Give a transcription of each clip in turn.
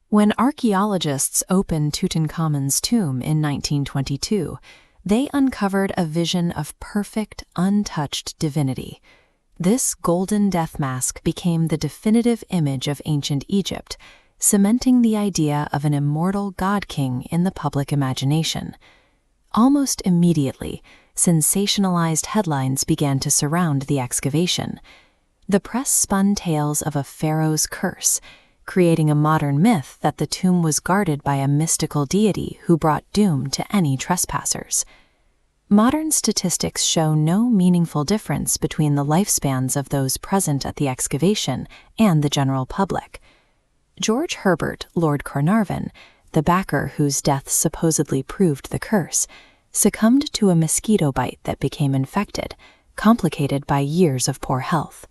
When archaeologists opened Tutankhamun's tomb in 1922, they uncovered a vision of perfect, untouched divinity. This golden death mask became the definitive image of ancient Egypt, cementing the idea of an immortal god-king in the public imagination. Almost immediately, sensationalized headlines began to surround the excavation. The press spun tales of a pharaoh's curse, creating a modern myth that the tomb was guarded by a mystical deity who brought doom to any trespassers. Modern statistics show no meaningful difference between the lifespans of those present at the excavation and the general public. George Herbert, Lord Carnarvon, the backer whose death supposedly proved the curse, succumbed to a mosquito bite that became infected, complicated by years of poor health.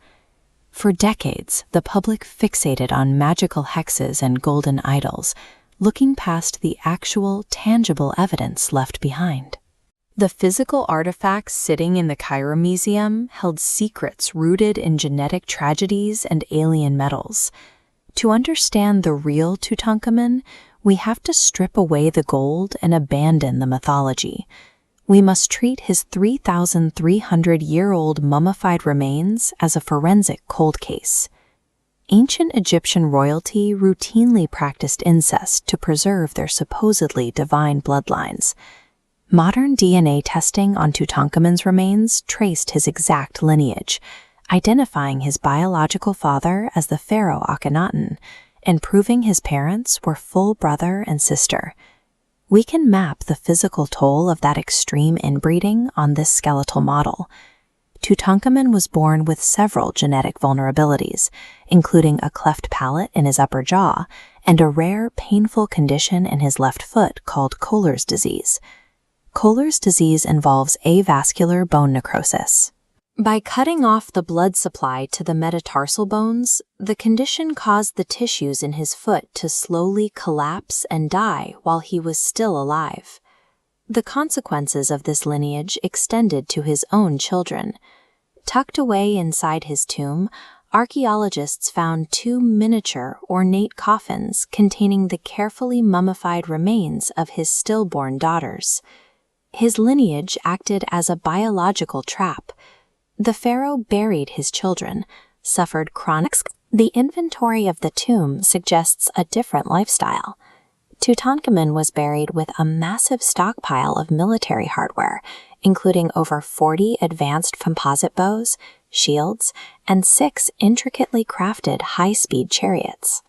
For decades, the public fixated on magical hexes and golden idols, looking past the actual, tangible evidence left behind. The physical artifacts sitting in the Cairo Museum held secrets rooted in genetic tragedies and alien metals. To understand the real Tutankhamun, we have to strip away the gold and abandon the mythology. We must treat his 3,300-year-old mummified remains as a forensic cold case. Ancient Egyptian royalty routinely practiced incest to preserve their supposedly divine bloodlines. Modern DNA testing on Tutankhamun's remains traced his exact lineage, identifying his biological father as the pharaoh Akhenaten, and proving his parents were full brother and sister. We can map the physical toll of that extreme inbreeding on this skeletal model. Tutankhamun was born with several genetic vulnerabilities, including a cleft palate in his upper jaw and a rare, painful condition in his left foot called Kohler's disease. Kohler's disease involves avascular bone necrosis. By cutting off the blood supply to the metatarsal bones, the condition caused the tissues in his foot to slowly collapse and die while he was still alive. The consequences of this lineage extended to his own children. Tucked away inside his tomb, archaeologists found two miniature, ornate coffins containing the carefully mummified remains of his stillborn daughters. His lineage acted as a biological trap. The pharaoh buried his children, suffered chronic. The inventory of the tomb suggests a different lifestyle. Tutankhamun was buried with a massive stockpile of military hardware, including over 40 advanced composite bows, shields, and 6 intricately crafted high-speed chariots.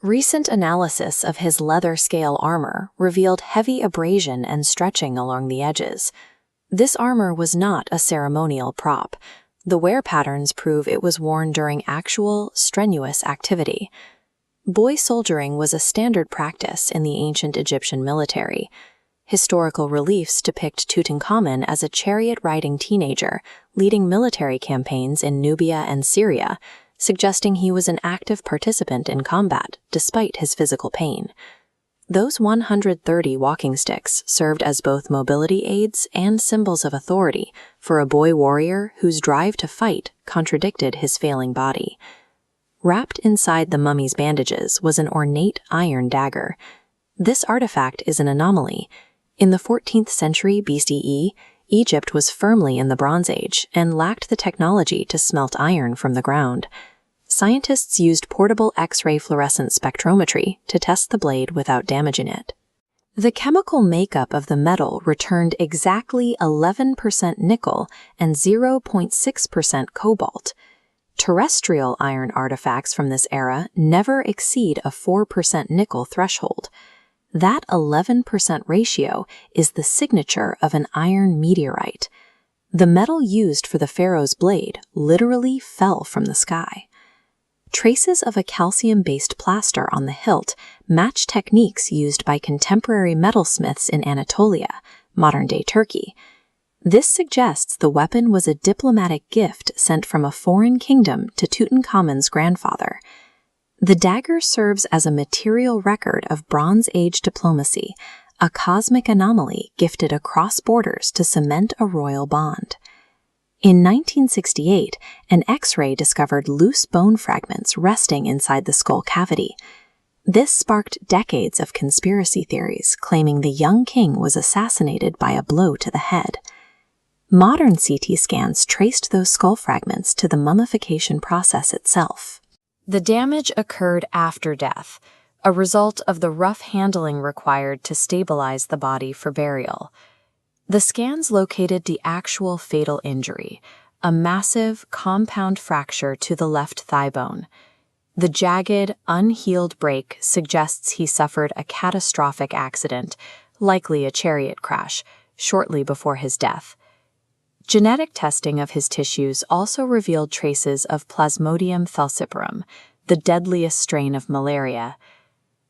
Recent analysis of his leather scale armor revealed heavy abrasion and stretching along the edges. This armor was not a ceremonial prop. The wear patterns prove it was worn during actual, strenuous activity. Boy soldiering was a standard practice in the ancient Egyptian military. Historical reliefs depict Tutankhamun as a chariot-riding teenager, leading military campaigns in Nubia and Syria, suggesting he was an active participant in combat, despite his physical pain. Those 130 walking sticks served as both mobility aids and symbols of authority for a boy warrior whose drive to fight contradicted his failing body. Wrapped inside the mummy's bandages was an ornate iron dagger. This artifact is an anomaly. In the 14th century BCE, Egypt was firmly in the Bronze Age and lacked the technology to smelt iron from the ground. Scientists used portable X-ray fluorescent spectrometry to test the blade without damaging it. The chemical makeup of the metal returned exactly 11% nickel and 0.6% cobalt. Terrestrial iron artifacts from this era never exceed a 4% nickel threshold. That 11% ratio is the signature of an iron meteorite. The metal used for the pharaoh's blade literally fell from the sky. Traces of a calcium-based plaster on the hilt match techniques used by contemporary metalsmiths in Anatolia, modern-day Turkey. This suggests the weapon was a diplomatic gift sent from a foreign kingdom to Tutankhamun's grandfather. The dagger serves as a material record of Bronze Age diplomacy, a cosmic anomaly gifted across borders to cement a royal bond. In 1968, an X-ray discovered loose bone fragments resting inside the skull cavity. This sparked decades of conspiracy theories claiming the young king was assassinated by a blow to the head. Modern CT scans traced those skull fragments to the mummification process itself. The damage occurred after death, a result of the rough handling required to stabilize the body for burial. The scans located the actual fatal injury, a massive compound fracture to the left thigh bone. The jagged, unhealed break suggests he suffered a catastrophic accident, likely a chariot crash, shortly before his death. Genetic testing of his tissues also revealed traces of Plasmodium falciparum, the deadliest strain of malaria.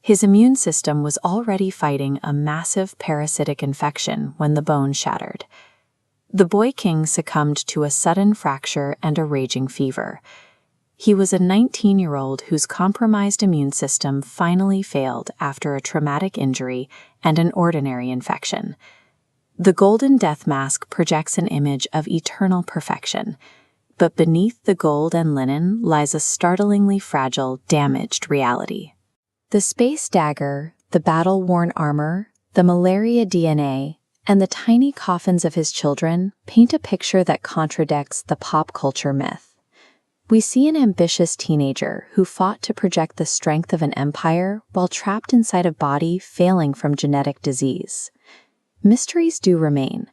His immune system was already fighting a massive parasitic infection when the bone shattered. The boy king succumbed to a sudden fracture and a raging fever. He was a 19-year-old whose compromised immune system finally failed after a traumatic injury and an ordinary infection. The golden death mask projects an image of eternal perfection, but beneath the gold and linen lies a startlingly fragile, damaged reality. The space dagger, the battle-worn armor, the malaria DNA, and the tiny coffins of his children paint a picture that contradicts the pop culture myth. We see an ambitious teenager who fought to project the strength of an empire while trapped inside a body failing from genetic disease. Mysteries do remain.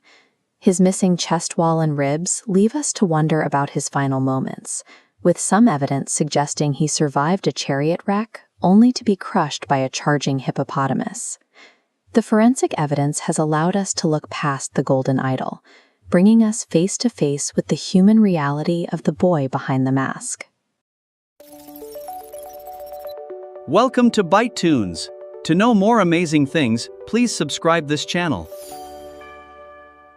His missing chest wall and ribs leave us to wonder about his final moments, with some evidence suggesting he survived a chariot wreck only to be crushed by a charging hippopotamus. The forensic evidence has allowed us to look past the golden idol, bringing us face to face with the human reality of the boy behind the mask. Welcome to Byte Tunes. To know more amazing things, please subscribe this channel.